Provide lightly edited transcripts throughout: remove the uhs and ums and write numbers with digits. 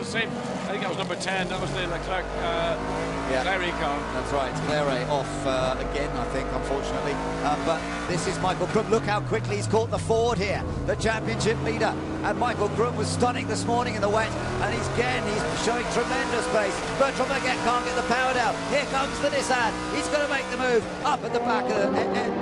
same. I think that was number 10. That was the Leclerc Clary car. That's right. Clary off again, I think, unfortunately. But this is Michael Krum. Look how quickly he's caught the Ford here, the championship leader. And Michael Krum was stunning this morning in the wet, and he's showing tremendous pace. Bertrand Baguette can't get the power down. Here comes the Nissan. He's going to make the move up at the back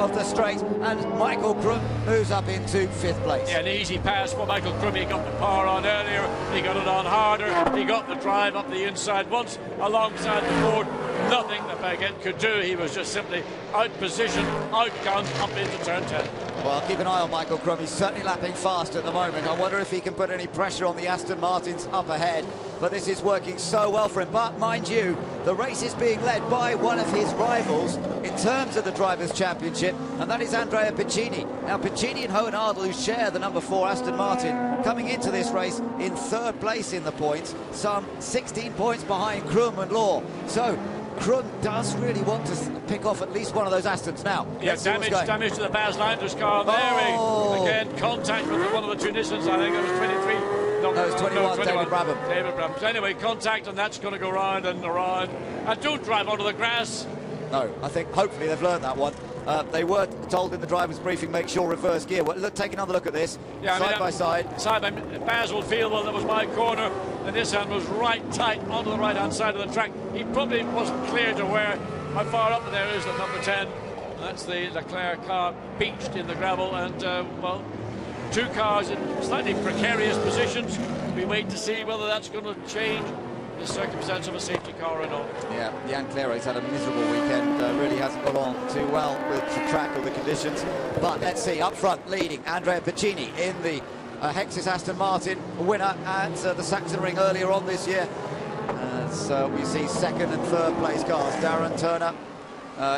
of the straight, and Michael Krum moves up into 5th place. Yeah, an easy pass for Michael Krum. He got the power on earlier, he got it on harder, he got the drive up the inside once alongside the Ford. Nothing that Baguette could do. He was just simply out-positioned, outgunned up into turn 10. Well, keep an eye on Michael Krum. He's certainly lapping fast at the moment. I wonder if he can put any pressure on the Aston Martins up ahead. But this is working so well for him. But mind you, the race is being led by one of his rivals in terms of the Drivers' Championship, and that is Andrea Piccini. Now, Piccini and Hohen Ardel, who share the number 4 Aston Martin, coming into this race in 3rd place in the points, some 16 points behind Krum and Law. So Krum does really want to pick off at least one of those Astons now. Yeah, damage to the Baz Landers car. There again, contact with one of the two Nissans. I think it was 23. No, it was 21, David Brabham. David Brabham. So anyway, contact, and that's going to go round and around. And don't drive onto the grass. No, I think hopefully they've learned that one. They were told in the driver's briefing, make sure reverse gear. Well, take another look at this, side by side. Baz will feel, well, that was my corner. The Nissan was right tight onto the right-hand side of the track. He probably wasn't clear to where, how far up there is the number 10. That's the Leclerc car beached in the gravel, and, well, two cars in slightly precarious positions. We wait to see whether that's going to change the circumstance of a safety car or not. Yeah, Jan Clary's had a miserable weekend, really hasn't got on too well with the track or the conditions. But let's see, up front leading, Andrea Piccini in the Hexis Aston Martin, winner at the Saxon Ring earlier on this year. So we see 2nd and 3rd place cars. Darren Turner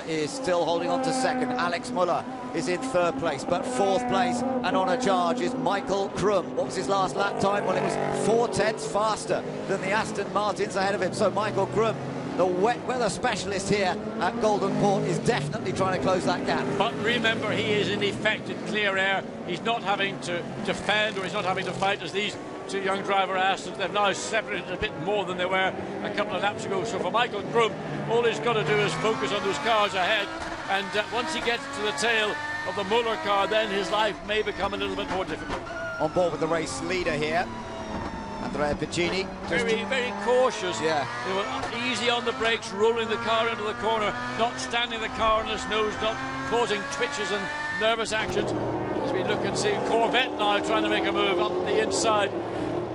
is still holding on to 2nd. Alex Muller is in 3rd place, but 4th place and on a charge is Michael Krum. What was his last lap time? Well, it was 4/10 faster than the Aston Martins ahead of him. So Michael Krum, the wet weather specialist here at Golden Port, is definitely trying to close that gap. But remember, he is in effect in clear air. He's not having to defend, or he's not having to fight as these two young driver Astons. They've now separated a bit more than they were a couple of laps ago. So for Michael Krum, all he's got to do is focus on those cars ahead. And once he gets to the tail of the Muller car, then his life may become a little bit more difficult. On board with the race leader here, Andrea Piccini. Very cautious. Yeah. They were easy on the brakes, rolling the car into the corner, not standing the car on its nose, not causing twitches and nervous actions. As we look and see Corvette now trying to make a move up the inside.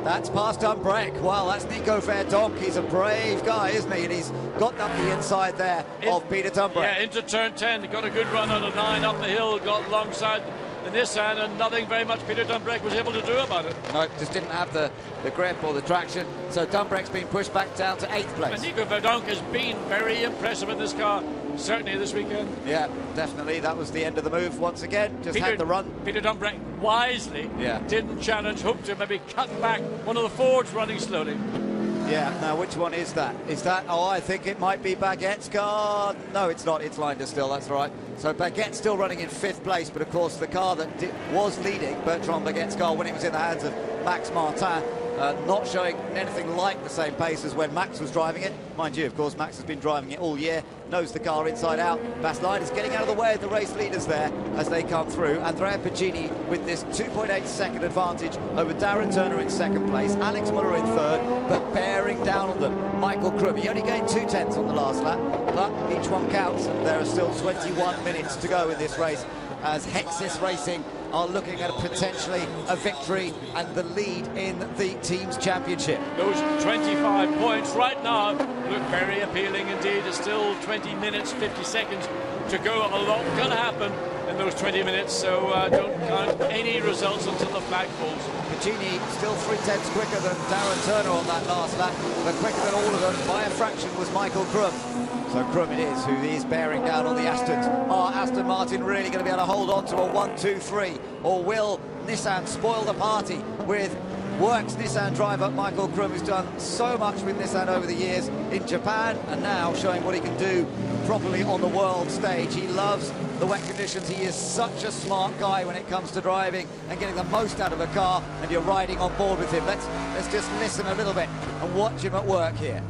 That's past Dumbrek. Well, that's Nico Verdonk. He's a brave guy, isn't he? And he's got up the inside there of Peter Dumbrek. Yeah, into turn 10. Got a good run on a 9 up the hill, got alongside the Nissan, and nothing very much Peter Dumbrek was able to do about it. No, just didn't have the grip or the traction. So Dumbrek's been pushed back down to 8th place. And Nico Verdonk has been very impressive in this car, certainly this weekend. Yeah, definitely. That was the end of the move once again. Just had the run. Peter Dumbrek wisely didn't challenge, hoped to maybe cut back one of the Fords running slowly. Yeah, now which one is that? Is that, oh, I think it might be Baguette's car. No, it's not, it's Linder still, that's right. So Baguette still running in 5th place, but of course the car that was leading, Bertrand Baguette's car, when it was in the hands of Max Martin, not showing anything like the same pace as when Max was driving it. Mind you, of course, Max has been driving it all year, knows the car inside out. Baz Landers is getting out of the way of the race leaders there as they come through. Andrea Piccini with this 2.8 second advantage over Darren Turner in 2nd place, Alex Muller in 3rd, but bearing down on them, Michael Krum. He only gained 2/10 on the last lap, but each one counts, and there are still 21 minutes to go in this race as Hexis Racing are looking at potentially a victory and the lead in the team's championship. Those 25 points right now look very appealing indeed. It's still 20 minutes, 50 seconds to go. A lot can happen in those 20 minutes, so don't count any results until the flag falls. Piccini still 3/10 quicker than Darren Turner on that last lap, but quicker than all of them by a fraction was Michael Krum. So Krum it is who is bearing down on the Astons. Are Aston Martin really going to be able to hold on to a 1-2-3, or will Nissan spoil the party with works Nissan driver Michael Krum, who's done so much with Nissan over the years in Japan, and now showing what he can do properly on the world stage. He loves the wet conditions. He is such a smart guy when it comes to driving and getting the most out of a car, and you're riding on board with him. Let's just listen a little bit and watch him at work here.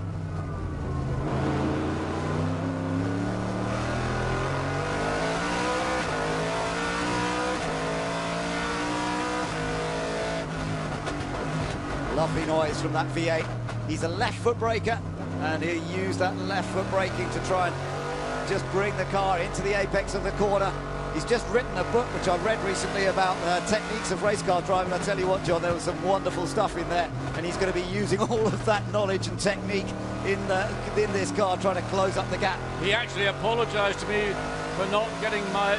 Lovely noise from that V8. He's a left foot braker, and he'll use that left foot braking to try and just bring the car into the apex of the corner. He's just written a book which I read recently about techniques of race car driving. I tell you what, John, there was some wonderful stuff in there, and he's going to be using all of that knowledge and technique in this car, trying to close up the gap. He actually apologised to me for not getting my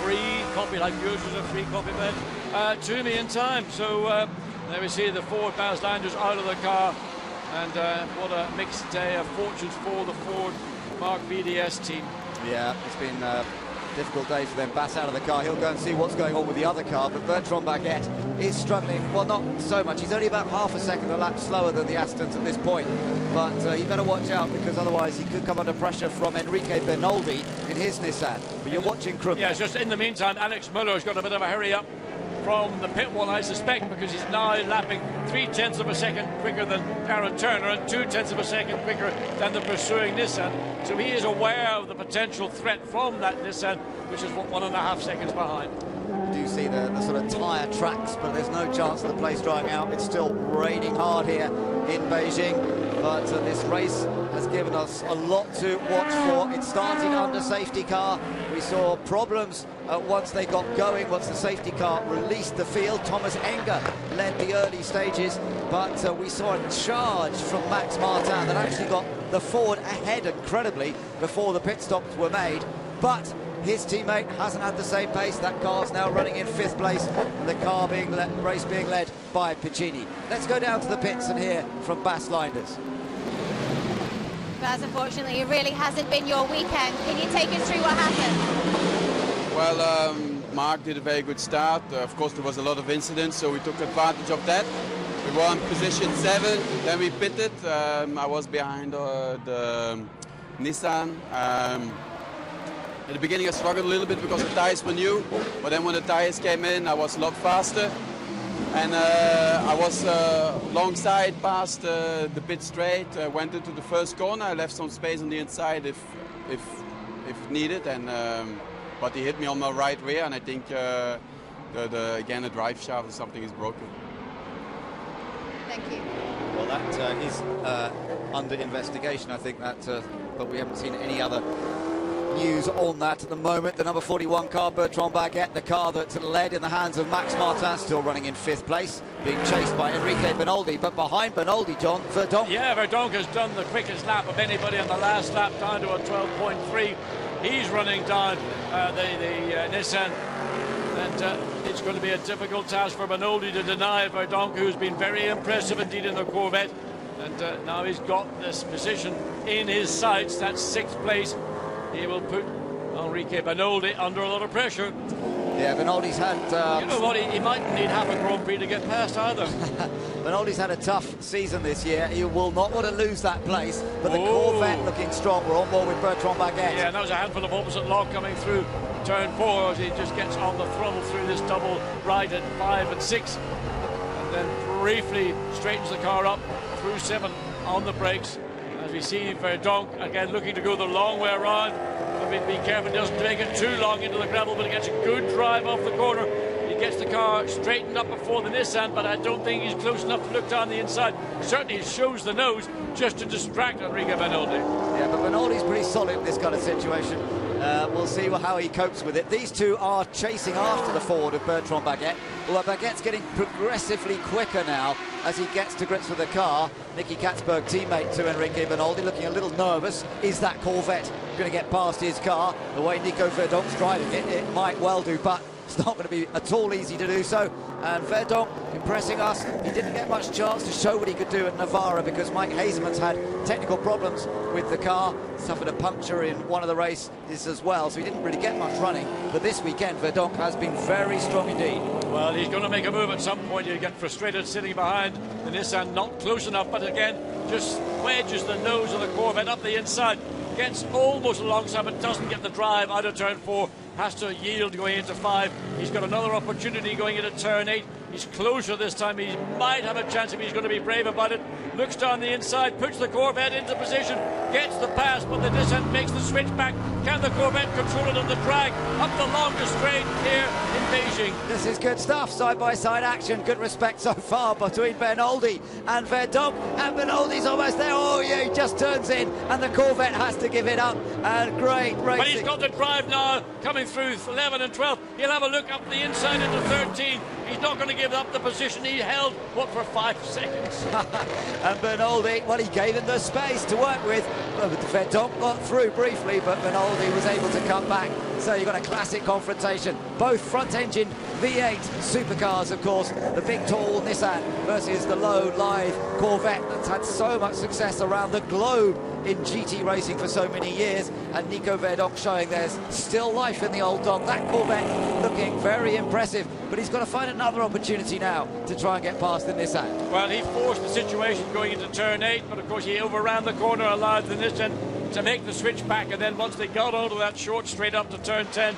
free copy, like yours was a free copy, Ben, to me in time. So there we see the Ford Basslanders out of the car, and what a mixed day of fortunes for the Ford Mark VDS team. Yeah, it's been a difficult day for them. Bass out of the car. He'll go and see what's going on with the other car, but Bertrand Baguette is struggling. Well, not so much. He's only about half a second a lap slower than the Astons at this point, but you better watch out, because otherwise he could come under pressure from Enrique Bernoldi in his Nissan. But you're watching Krum. Yeah, just in the meantime, Alex Muller's got a bit of a hurry up from the pit wall, I suspect, because he's now lapping 0.3 of a second quicker than Aaron Turner and 0.2 of a second quicker than the pursuing Nissan. So he is aware of the potential threat from that Nissan, which is 1.5 seconds behind. You do see the sort of tyre tracks, but there's no chance of the place drying out. It's still raining hard here in Beijing, but this race has given us a lot to watch for. It started under safety car. We saw problems once they got going, once the safety car released the field. Thomas Enger led the early stages, but we saw a charge from Max Martin that actually got the Ford ahead incredibly before the pit stops were made. But his teammate hasn't had the same pace. That car's now running in 5th place, and the car race being led by Piccini. Let's go down to the pits and hear from Basslanders. Baz, unfortunately, it really hasn't been your weekend. Can you take us through what happened? Well, Mark did a very good start. Of course, there was a lot of incidents, so we took advantage of that. We were on position 7, then we pitted. I was behind the Nissan. At the beginning I struggled a little bit because the tires were new, but then when the tires came in I was a lot faster, and I was long side past the pit straight, went into the first corner. I left some space on the inside if needed, and but he hit me on my right rear, and I think again the drive shaft or something is broken. Thank you. Well, that is under investigation, I think, that, but we haven't seen any other news on that at the moment. The number 41 car, Bertrand Baguette, the car that led in the hands of Max Martin, still running in 5th place, being chased by Enrique Bernoldi. But behind Bernoldi, John, Verdonk. Yeah, Verdonk has done the quickest lap of anybody on the last lap, down to a 12.3. He's running down the Nissan, and it's going to be a difficult task for Bernoldi to deny Verdonk, who's been very impressive indeed in the Corvette. And now he's got this position in his sights. That's 6th place. He will put Enrique Bernoldi under a lot of pressure. Yeah, Bernoldi's had... you know what, he might need half a Grand Prix to get past either. Bernoldi's had a tough season this year. He will not want to lose that place, but the Corvette looking strong. We're on board with Bertrand Baguette. Yeah, and that was a handful of opposite log coming through turn 4 as he just gets on the throttle through this double right at 5 and 6. And then briefly straightens the car up through 7 on the brakes. As we see Verdonk again looking to go the long way around. But be careful, doesn't make it too long into the gravel, but he gets a good drive off the corner. He gets the car straightened up before the Nissan, but I don't think he's close enough to look down the inside. Certainly he shows the nose just to distract Enrique Bernoldi. Yeah, but Bernoldi's pretty solid in this kind of situation. We'll see how he copes with it. These two are chasing after the Ford of Bertrand Baguette. Although Baguette's getting progressively quicker now as he gets to grips with the car. Nicky Katzberg, teammate to Enrique Bernoldi, looking a little nervous. Is that Corvette going to get past his car? The way Nico Verdonk's driving it, it might well do, but it's not going to be at all easy to do so. And Verdonk impressing us. He didn't get much chance to show what he could do at Navarra because Mike Hazeman's had technical problems with the car, suffered a puncture in one of the races as well, so he didn't really get much running. But this weekend, Verdonk has been very strong indeed. Well, he's going to make a move at some point. He'll get frustrated sitting behind the Nissan, not close enough, but again, just wedges the nose of the Corvette up the inside. Gets almost alongside, but doesn't get the drive out of turn 4. Has to yield going into 5. He's got another opportunity going into turn 8. He's closer this time. He might have a chance if he's going to be brave about it. Looks down the inside, puts the Corvette into position, gets the pass, but the Nissan makes the switch back. Can the Corvette control it on the drag up the longest straight here in Beijing? This is good stuff, side-by-side action. Good respect so far between Bernoldi and Verdonk. And Bernoldi's almost there. Oh, yeah, he just turns in, and the Corvette has to give it up. And great racing. But he's got the drive now, coming through 11 and 12. He'll have a look up the inside into 13. He's not going to give up the position he held, what, for 5 seconds. And Bernoldi, well, he gave him the space to work with. Verdonk got through briefly, but Bernoldi was able to come back. So you've got a classic confrontation. Both front-engine V8 supercars, of course. The big, tall Nissan versus the low, lithe Corvette that's had so much success around the globe in GT racing for so many years. And Nico Verdonk showing there's still life in the old dog. That Corvette looking very impressive, but he's got to find another opportunity now to try and get past the Nissan. Well, he forced the situation going into turn 8, but of course he overran the corner, allowed the Nissan to make the switch back, and then once they got onto that short straight up to turn 10,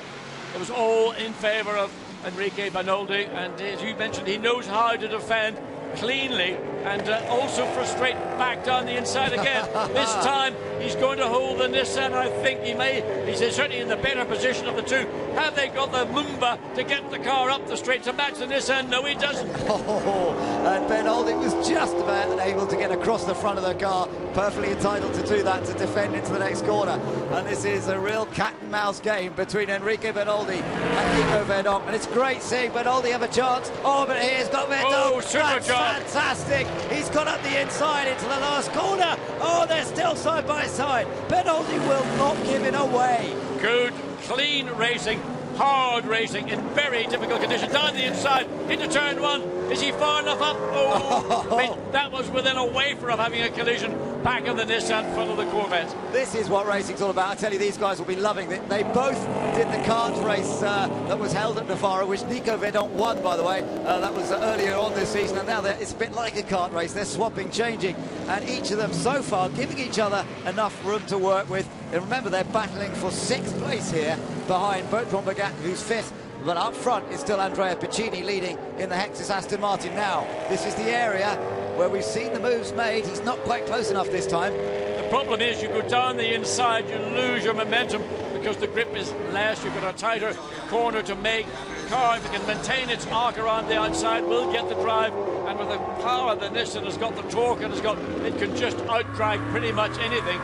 it was all in favour of Enrique Bernoldi, and as you mentioned, he knows how to defend cleanly and also frustrate back down the inside again. This time he's going to hold the Nissan. I think he may. He's certainly in the better position of the two. Have they got the Mumba to get the car up the straight to match the Nissan? No, he doesn't. And Bernoldi was just about able to get across the front of the car, perfectly entitled to do that, to defend into the next corner. And this is a real cat and mouse game between Enrique Bernoldi and Nico Verdonk, and it's great seeing Bernoldi have a chance. Oh, but here's got Verdonk. Oh, super job. Fantastic. He's got up the inside into the last corner. Oh, they're still side by side. Bernoldi will not give it away. Good, clean racing, hard racing in very difficult conditions. Down the inside into turn 1. Is he far enough up? Oh, I mean, that was within a wafer of having a collision back of the Nissan front of the Corvette. This is what racing's all about. I tell you, these guys will be loving it. They both did the kart race that was held at Navarra, which Nico Verdonk won, by the way. That was earlier on this season, and now it's a bit like a kart race. They're swapping, changing, and each of them so far giving each other enough room to work with. And remember, they're battling for 6th place here behind Bertrand Bagat, who's 5th. But up front is still Andrea Piccini leading in the Hexus Aston Martin now. This is the area where we've seen the moves made. He's not quite close enough this time. The problem is you go down the inside, you lose your momentum because the grip is less. You've got a tighter corner to make. The car, if it can maintain its arc around the outside, will get the drive. And with the power that Nissan has got, the torque it can just out-drag pretty much anything.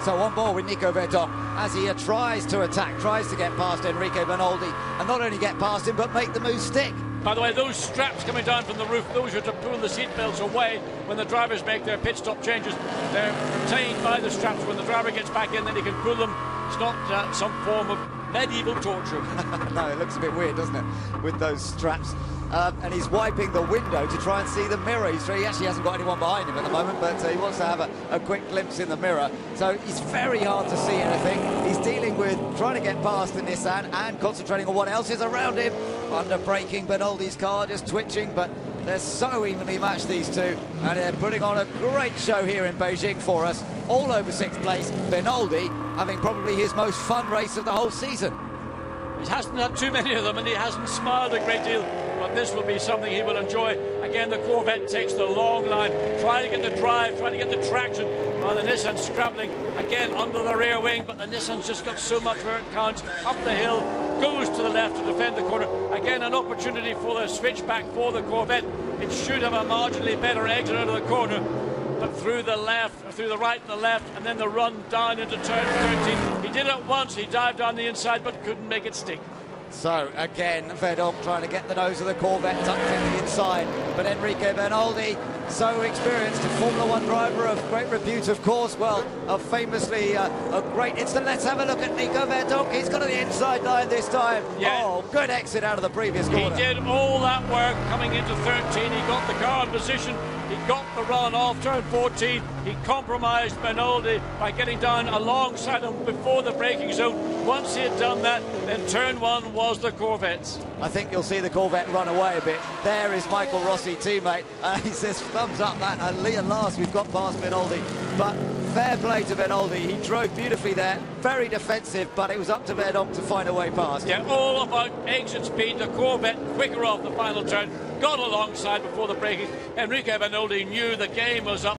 So on board with Nico Verdonk as he tries to attack, tries to get past Enrique Bernoldi, and not only get past him, but make the move stick. By the way, those straps coming down from the roof, those are to pull the seat belts away when the drivers make their pit stop changes. They're retained by the straps. When the driver gets back in, then he can pull them. It's not some form of medieval torture. No, it looks a bit weird, doesn't it, with those straps. And he's wiping the window to try and see the mirror. He actually hasn't got anyone behind him at the moment, but he wants to have a quick glimpse in the mirror. So it's very hard to see anything. He's dealing with trying to get past the Nissan and concentrating on what else is around him. Under braking, Bernoldi's car just twitching, but they're so evenly matched, these two, and they're putting on a great show here in Beijing for us. All over 6th place. Bernoldi having probably his most fun race of the whole season. He hasn't had too many of them, and he hasn't smiled a great deal. But this will be something he will enjoy. Again, the Corvette takes the long line, trying to get the drive, trying to get the traction. While the Nissan scrabbling again under the rear wing, but the Nissan's just got so much where it counts. Up the hill, goes to the left to defend the corner. Again, an opportunity for the switchback for the Corvette. It should have a marginally better exit out of the corner, but through the left, through the right and the left, and then the run down into turn 13. He did it once, he dived on the inside, but couldn't make it stick. So again, Verdonk trying to get the nose of the Corvette tucked in the inside, but Enrique Bernoldi, so experienced, a Formula One driver of great repute, of course. Well, famously a great instant. Let's have a look at Nico Verdonk. He's got to the inside line this time. Yeah. Oh, good exit out of the previous corner. He did all that work coming into 13. He got the car in position. He got the run off turn 14. He compromised Bernoldi by getting down alongside him before the braking zone. Once he had done that, then turn 1 was the Corvettes. I think you'll see the Corvette run away a bit. There is Michael Rossi, teammate. He says thumbs up that. And at last we've got past Bernoldi. But fair play to Bernoldi. He drove beautifully there. Very defensive, but it was up to Verdonk to find a way past. Yeah, all about exit speed. The Corvette quicker off the final turn. Got alongside before the braking. Enrique Bernoldi knew the game was up.